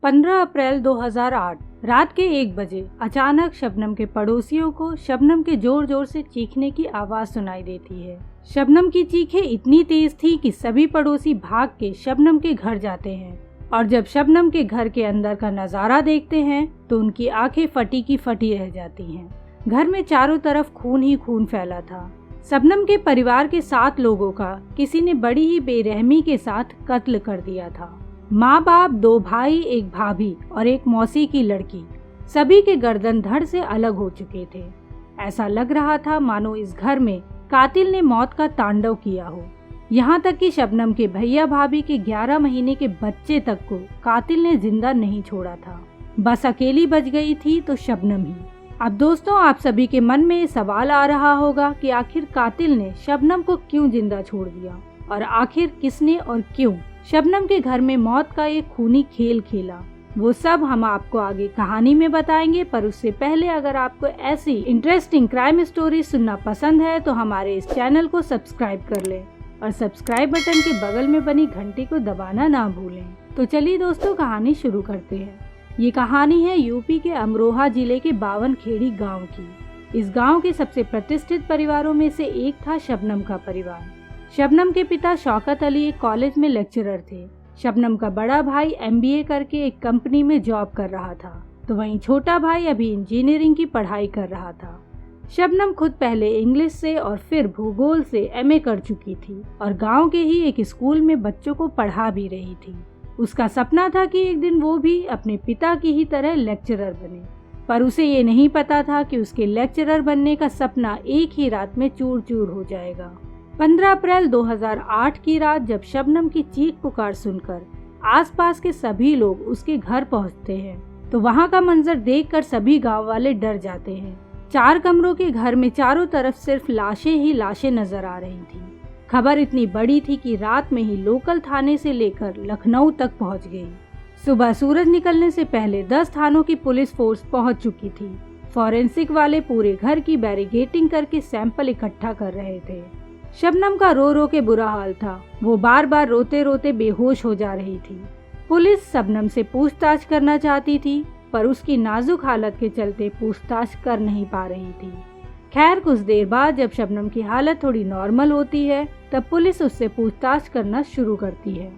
15 अप्रैल 2008 रात के 1 बजे अचानक शबनम के पड़ोसियों को शबनम के जोर जोर से चीखने की आवाज सुनाई देती है। शबनम की चीखें इतनी तेज थी कि सभी पड़ोसी भाग के शबनम के घर जाते हैं और जब शबनम के घर के अंदर का नजारा देखते हैं तो उनकी आंखें फटी की फटी रह जाती हैं। घर में चारों तरफ खून ही खून फैला था। शबनम के परिवार के 7 लोगों का किसी ने बड़ी ही बेरहमी के साथ कत्ल कर दिया था। माँ बाप, 2 भाई, एक भाभी और एक मौसी की लड़की, सभी के गर्दन धड़ से अलग हो चुके थे। ऐसा लग रहा था मानो इस घर में कातिल ने मौत का तांडव किया हो। यहाँ तक कि शबनम के भैया भाभी के 11 महीने के बच्चे तक को कातिल ने जिंदा नहीं छोड़ा था। बस अकेली बच गई थी तो शबनम ही। अब दोस्तों, आप सभी के मन में सवाल आ रहा होगा कि आखिर कातिल ने शबनम को क्यों जिंदा छोड़ दिया और आखिर किसने और क्यों शबनम के घर में मौत का एक खूनी खेल खेला। वो सब हम आपको आगे कहानी में बताएंगे, पर उससे पहले अगर आपको ऐसी इंटरेस्टिंग क्राइम स्टोरी सुनना पसंद है तो हमारे इस चैनल को सब्सक्राइब कर लें और सब्सक्राइब बटन के बगल में बनी घंटी को दबाना ना भूलें। तो चलिए दोस्तों, कहानी शुरू करते हैं। ये कहानी है यूपी के अमरोहा जिले के बावनखेड़ी गांव की। इस गांव के सबसे प्रतिष्ठित परिवारों में से एक था शबनम का परिवार। शबनम के पिता शौकत अली एक कॉलेज में लेक्चरर थे। शबनम का बड़ा भाई MBA करके एक कंपनी में जॉब कर रहा था, तो वहीं छोटा भाई अभी इंजीनियरिंग की पढ़ाई कर रहा था। शबनम खुद पहले इंग्लिश से और फिर भूगोल से MA कर चुकी थी और गांव के ही एक स्कूल में बच्चों को पढ़ा भी रही थी। उसका सपना था कि एक दिन वो भी अपने पिता की ही तरह लेक्चरर बने, पर उसे ये नहीं पता था कि उसके लेक्चरर बनने का सपना एक ही रात में चूर चूर हो जाएगा। 15 अप्रैल 2008 की रात जब शबनम की चीख पुकार सुनकर आसपास के सभी लोग उसके घर पहुंचते हैं तो वहां का मंजर देखकर सभी गांव वाले डर जाते हैं। 4 कमरों के घर में चारों तरफ सिर्फ लाशें ही लाशें नजर आ रही थी। खबर इतनी बड़ी थी कि रात में ही लोकल थाने से लेकर लखनऊ तक पहुंच गई। सुबह सूरज निकलने से पहले 10 थानों की पुलिस फोर्स पहुंच चुकी थी। फॉरेंसिक वाले पूरे घर की बैरिगेटिंग करके सैंपल इकट्ठा कर रहे थे। शबनम का रो रो के बुरा हाल था। वो बार बार रोते रोते बेहोश हो जा रही थी। पुलिस शबनम से पूछताछ करना चाहती थी, पर उसकी नाजुक हालत के चलते पूछताछ कर नहीं पा रही थी। खैर, कुछ देर बाद जब शबनम की हालत थोड़ी नॉर्मल होती है तब पुलिस उससे पूछताछ करना शुरू करती है।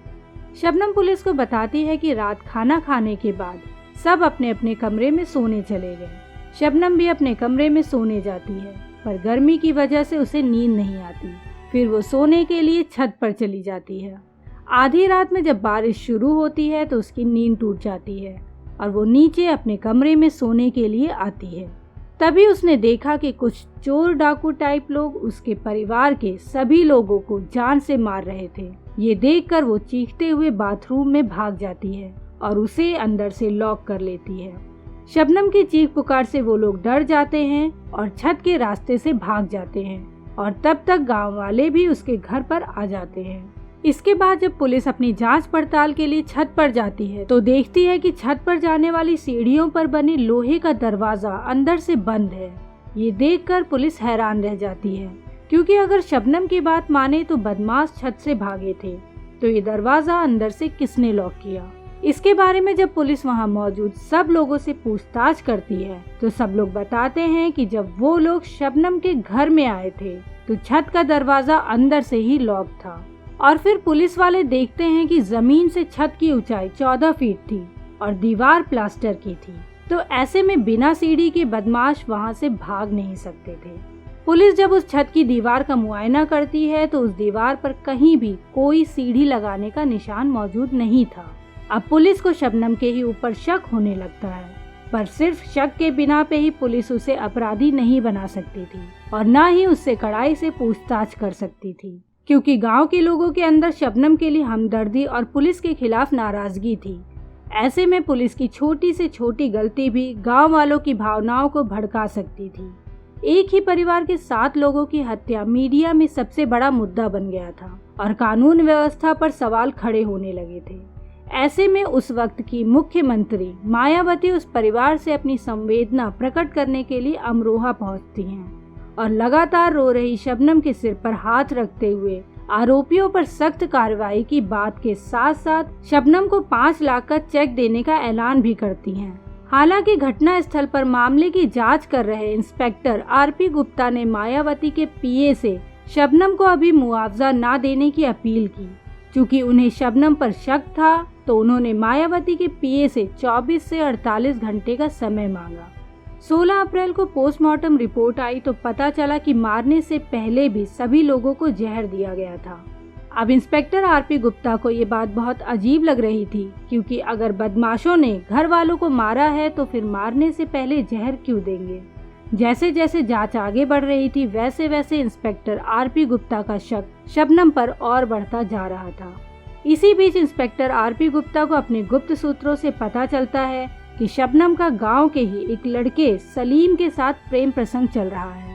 शबनम पुलिस को बताती है कि रात खाना खाने के बाद सब अपने अपने कमरे में सोने चले गए। शबनम भी अपने कमरे में सोने जाती है, पर गर्मी की वजह से उसे नींद नहीं आती। फिर वो सोने के लिए छत पर चली जाती है। आधी रात में जब बारिश शुरू होती है तो उसकी नींद टूट जाती है और वो नीचे अपने कमरे में सोने के लिए आती है। तभी उसने देखा कि कुछ चोर डाकू टाइप लोग उसके परिवार के सभी लोगों को जान से मार रहे थे। ये देखकर वो चीखते हुए बाथरूम में भाग जाती है और उसे अंदर से लॉक कर लेती है। शबनम की चीख पुकार से वो लोग डर जाते हैं और छत के रास्ते से भाग जाते हैं और तब तक गांव वाले भी उसके घर पर आ जाते हैं। इसके बाद जब पुलिस अपनी जांच पड़ताल के लिए छत पर जाती है तो देखती है कि छत पर जाने वाली सीढ़ियों पर बने लोहे का दरवाजा अंदर से बंद है। ये देखकर पुलिस हैरान रह जाती है, क्योंकि अगर शबनम की बात माने तो बदमाश छत से भागे थे, तो ये दरवाजा अंदर से किसने लॉक किया। इसके बारे में जब पुलिस वहां मौजूद सब लोगों से पूछताछ करती है तो सब लोग बताते हैं कि जब वो लोग शबनम के घर में आए थे तो छत का दरवाजा अंदर से ही लॉक था। और फिर पुलिस वाले देखते हैं कि जमीन से छत की ऊंचाई 14 फीट थी और दीवार प्लास्टर की थी, तो ऐसे में बिना सीढ़ी के बदमाश वहां से भाग नहीं सकते थे। पुलिस जब उस छत की दीवार का मुआयना करती है तो उस दीवार पर कहीं भी कोई सीढ़ी लगाने का निशान मौजूद नहीं था। अब पुलिस को शबनम के ही ऊपर शक होने लगता है, पर सिर्फ शक के बिना पे ही पुलिस उसे अपराधी नहीं बना सकती थी और न ही उससे कड़ाई से पूछताछ कर सकती थी, क्योंकि गांव के लोगों के अंदर शबनम के लिए हमदर्दी और पुलिस के खिलाफ नाराजगी थी। ऐसे में पुलिस की छोटी से छोटी गलती भी गांव वालों की भावनाओं को भड़का सकती थी। एक ही परिवार के 7 लोगों की हत्या मीडिया में सबसे बड़ा मुद्दा बन गया था और कानून व्यवस्था पर सवाल खड़े होने लगे थे। ऐसे में उस वक्त की मुख्यमंत्री मायावती उस परिवार से अपनी संवेदना प्रकट करने के लिए अमरोहा पहुंचती हैं और लगातार रो रही शबनम के सिर पर हाथ रखते हुए आरोपियों पर सख्त कार्रवाई की बात के साथ साथ शबनम को 5 लाख का चेक देने का ऐलान भी करती हैं। हालांकि घटना स्थल पर मामले की जांच कर रहे इंस्पेक्टर आरपी गुप्ता ने मायावती के पीए से शबनम को अभी मुआवजा न देने की अपील की। चूँकि उन्हें शबनम पर शक था तो उन्होंने मायावती के पीए से 24 से 48 घंटे का समय मांगा। 16 अप्रैल को पोस्टमार्टम रिपोर्ट आई तो पता चला कि मारने से पहले भी सभी लोगों को जहर दिया गया था। अब इंस्पेक्टर आरपी गुप्ता को ये बात बहुत अजीब लग रही थी, क्योंकि अगर बदमाशों ने घर वालों को मारा है तो फिर मारने से पहले जहर क्यों देंगे। जैसे जैसे जांच आगे बढ़ रही थी वैसे वैसे इंस्पेक्टर आरपी गुप्ता का शक शबनम पर और बढ़ता जा रहा था। इसी बीच इंस्पेक्टर आरपी गुप्ता को अपने गुप्त सूत्रों से पता चलता है कि शबनम का गांव के ही एक लड़के सलीम के साथ प्रेम प्रसंग चल रहा है।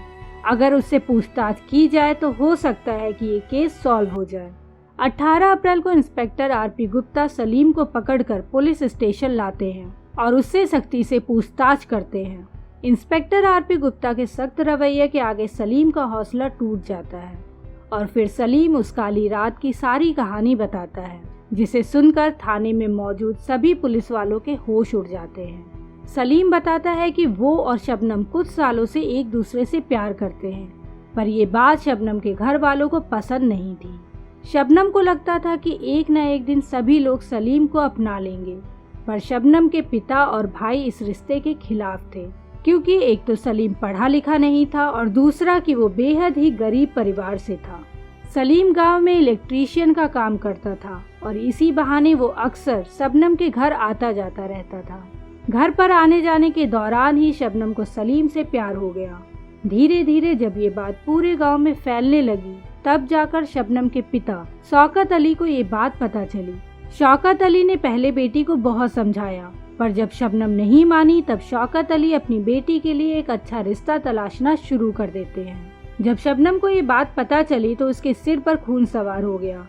अगर उससे पूछताछ की जाए तो हो सकता है कि ये केस सॉल्व हो जाए। 18 अप्रैल को इंस्पेक्टर आरपी गुप्ता सलीम को पकड़कर पुलिस स्टेशन लाते हैं और उससे सख्ती से पूछताछ करते हैं। इंस्पेक्टर आरपी गुप्ता के सख्त रवैये के आगे सलीम का हौसला टूट जाता है और फिर सलीम उस काली रात की सारी कहानी बताता है, जिसे सुनकर थाने में मौजूद सभी पुलिस वालों के होश उड़ जाते हैं। सलीम बताता है कि वो और शबनम कुछ सालों से एक दूसरे से प्यार करते हैं, पर ये बात शबनम के घर वालों को पसंद नहीं थी। शबनम को लगता था कि एक न एक दिन सभी लोग सलीम को अपना लेंगे, पर शबनम के पिता और भाई इस रिश्ते के खिलाफ थे, क्योंकि एक तो सलीम पढ़ा लिखा नहीं था और दूसरा कि वो बेहद ही गरीब परिवार से था। सलीम गांव में इलेक्ट्रीशियन का काम करता था और इसी बहाने वो अक्सर शबनम के घर आता जाता रहता था। घर पर आने जाने के दौरान ही शबनम को सलीम से प्यार हो गया। धीरे धीरे जब ये बात पूरे गांव में फैलने लगी तब जाकर शबनम के पिता शौकत अली को ये बात पता चली। शौकत अली ने पहले बेटी को बहुत समझाया, पर जब शबनम नहीं मानी तब शौकत अली अपनी बेटी के लिए एक अच्छा रिश्ता तलाशना शुरू कर देते हैं। जब शबनम को ये बात पता चली तो उसके सिर पर खून सवार हो गया।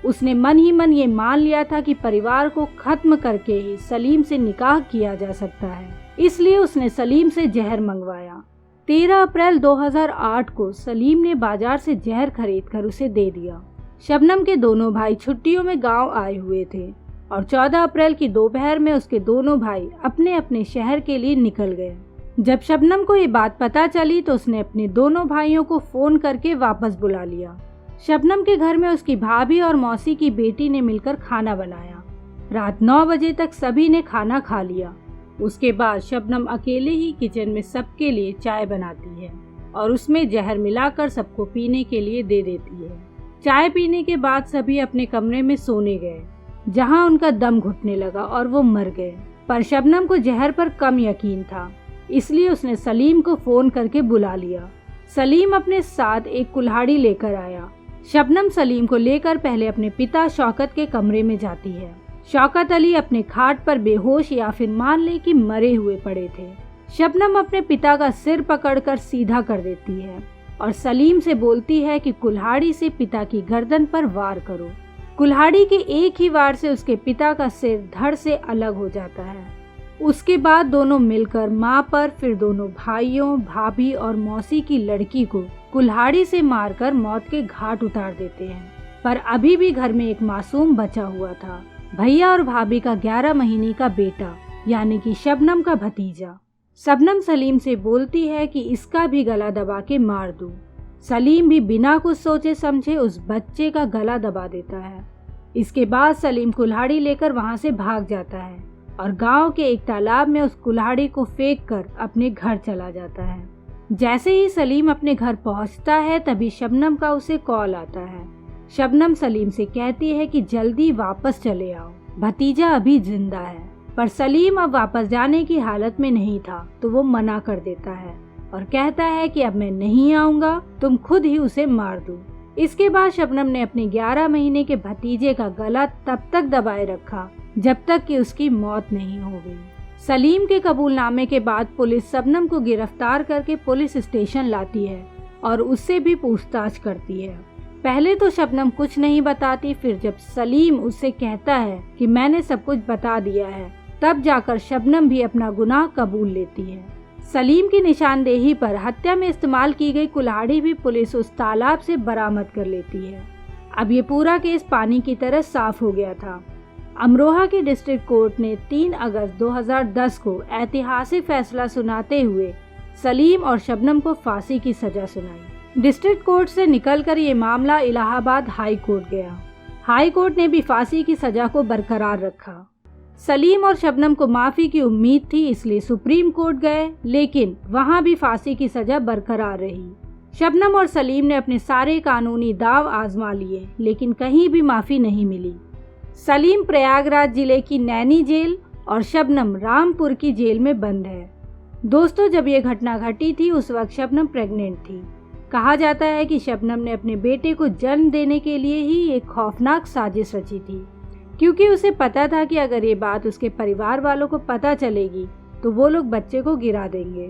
उसने मन ही मन ये मान लिया था कि परिवार को खत्म करके ही सलीम से निकाह किया जा सकता है, इसलिए उसने सलीम से जहर मंगवाया। 13 अप्रैल 2008 को सलीम ने बाजार से जहर खरीदकर उसे दे दिया। शबनम के दोनों भाई छुट्टियों में गांव आए हुए थे और 14 अप्रैल की दोपहर में उसके दोनों भाई अपने अपने शहर के लिए निकल गए। जब शबनम को ये बात पता चली तो उसने अपने दोनों भाइयों को फोन करके वापस बुला लिया। शबनम के घर में उसकी भाभी और मौसी की बेटी ने मिलकर खाना बनाया। रात 9 बजे तक सभी ने खाना खा लिया। उसके बाद शबनम अकेले ही किचन में सबके लिए चाय बनाती है और उसमें जहर मिलाकर सबको पीने के लिए दे देती है। चाय पीने के बाद सभी अपने कमरे में सोने गए, जहां उनका दम घुटने लगा और वो मर गए। पर शबनम को जहर पर कम यकीन था, इसलिए उसने सलीम को फोन करके बुला लिया। सलीम अपने साथ एक कुल्हाड़ी लेकर आया। शबनम सलीम को लेकर पहले अपने पिता शौकत के कमरे में जाती है। शौकत अली अपने खाट पर बेहोश या फिर मान ले कि मरे हुए पड़े थे। शबनम अपने पिता का सिर पकड़कर सीधा कर देती है और सलीम से बोलती है कि कुल्हाड़ी से पिता की गर्दन पर वार करो। कुल्हाड़ी के एक ही वार से उसके पिता का सिर धड़ से अलग हो जाता है। उसके बाद दोनों मिलकर माँ पर, फिर दोनों भाइयों, भाभी और मौसी की लड़की को कुल्हाड़ी से मारकर मौत के घाट उतार देते हैं। पर अभी भी घर में एक मासूम बचा हुआ था, भैया और भाभी का 11 महीने का बेटा, यानी कि शबनम का भतीजा। शबनम सलीम से बोलती है कि इसका भी गला दबा के मार दूं। सलीम भी बिना कुछ सोचे समझे उस बच्चे का गला दबा देता है। इसके बाद सलीम कुल्हाड़ी लेकर वहां से भाग जाता है और गांव के एक तालाब में उस कुल्हाड़ी को फेंककर अपने घर चला जाता है। जैसे ही सलीम अपने घर पहुंचता है तभी शबनम का उसे कॉल आता है। शबनम सलीम से कहती है कि जल्दी वापस चले आओ, भतीजा अभी जिंदा है। पर सलीम अब वापस जाने की हालत में नहीं था, तो वो मना कर देता है और कहता है कि अब मैं नहीं आऊंगा, तुम खुद ही उसे मार दो। इसके बाद शबनम ने अपने 11 महीने के भतीजे का गला तब तक दबाए रखा जब तक कि उसकी मौत नहीं हो गई। सलीम के कबूलनामे के बाद पुलिस शबनम को गिरफ्तार करके पुलिस स्टेशन लाती है और उससे भी पूछताछ करती है। पहले तो शबनम कुछ नहीं बताती, फिर जब सलीम उससे कहता है कि मैंने सब कुछ बता दिया है, तब जाकर शबनम भी अपना गुनाह कबूल लेती है। सलीम की निशानदेही पर हत्या में इस्तेमाल की गई कुल्हाड़ी भी पुलिस उस तालाब से बरामद कर लेती है। अब ये पूरा केस पानी की तरह साफ हो गया था। अमरोहा के डिस्ट्रिक्ट कोर्ट ने 3 अगस्त 2010 को ऐतिहासिक फैसला सुनाते हुए सलीम और शबनम को फांसी की सजा सुनाई। डिस्ट्रिक्ट कोर्ट से निकलकर ये मामला इलाहाबाद हाई कोर्ट गया। हाई कोर्ट ने भी फांसी की सजा को बरकरार रखा। सलीम और शबनम को माफी की उम्मीद थी, इसलिए सुप्रीम कोर्ट गए, लेकिन वहां भी फांसी की सजा बरकरार रही। शबनम और सलीम ने अपने सारे कानूनी दाव आजमा लिए, लेकिन कहीं भी माफी नहीं मिली। सलीम प्रयागराज जिले की नैनी जेल और शबनम रामपुर की जेल में बंद है। दोस्तों, जब ये घटना घटी थी उस वक्त शबनम प्रेग्नेंट थी। कहा जाता है कि शबनम ने अपने बेटे को जन्म देने के लिए ही एक खौफनाक साजिश रची थी, क्योंकि उसे पता था कि अगर ये बात उसके परिवार वालों को पता चलेगी तो वो लोग बच्चे को गिरा देंगे।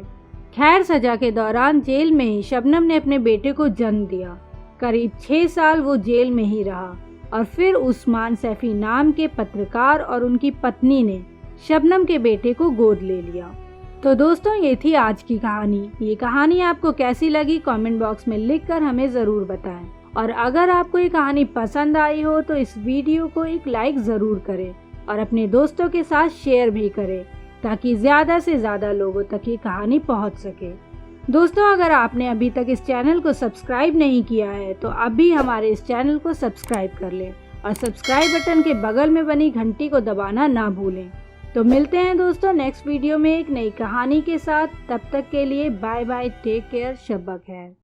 खैर, सजा के दौरान जेल में ही शबनम ने अपने बेटे को जन्म दिया। करीब 6 साल वो जेल में ही रहा और फिर उस्मान सैफी नाम के पत्रकार और उनकी पत्नी ने शबनम के बेटे को गोद ले लिया। तो दोस्तों, ये थी आज की कहानी। ये कहानी आपको कैसी लगी कमेंट बॉक्स में लिखकर हमें ज़रूर बताएं। और अगर आपको ये कहानी पसंद आई हो तो इस वीडियो को एक लाइक ज़रूर करें और अपने दोस्तों के साथ शेयर भी करें, ताकि ज़्यादा से ज़्यादा लोगों तक ये कहानी पहुंच सके। दोस्तों, अगर आपने अभी तक इस चैनल को सब्सक्राइब नहीं किया है तो अभी हमारे इस चैनल को सब्सक्राइब कर लें और सब्सक्राइब बटन के बगल में बनी घंटी को दबाना ना भूलें। तो मिलते हैं दोस्तों नेक्स्ट वीडियो में एक नई कहानी के साथ। तब तक के लिए बाय बाय, टेक केयर, शब्बा खैर।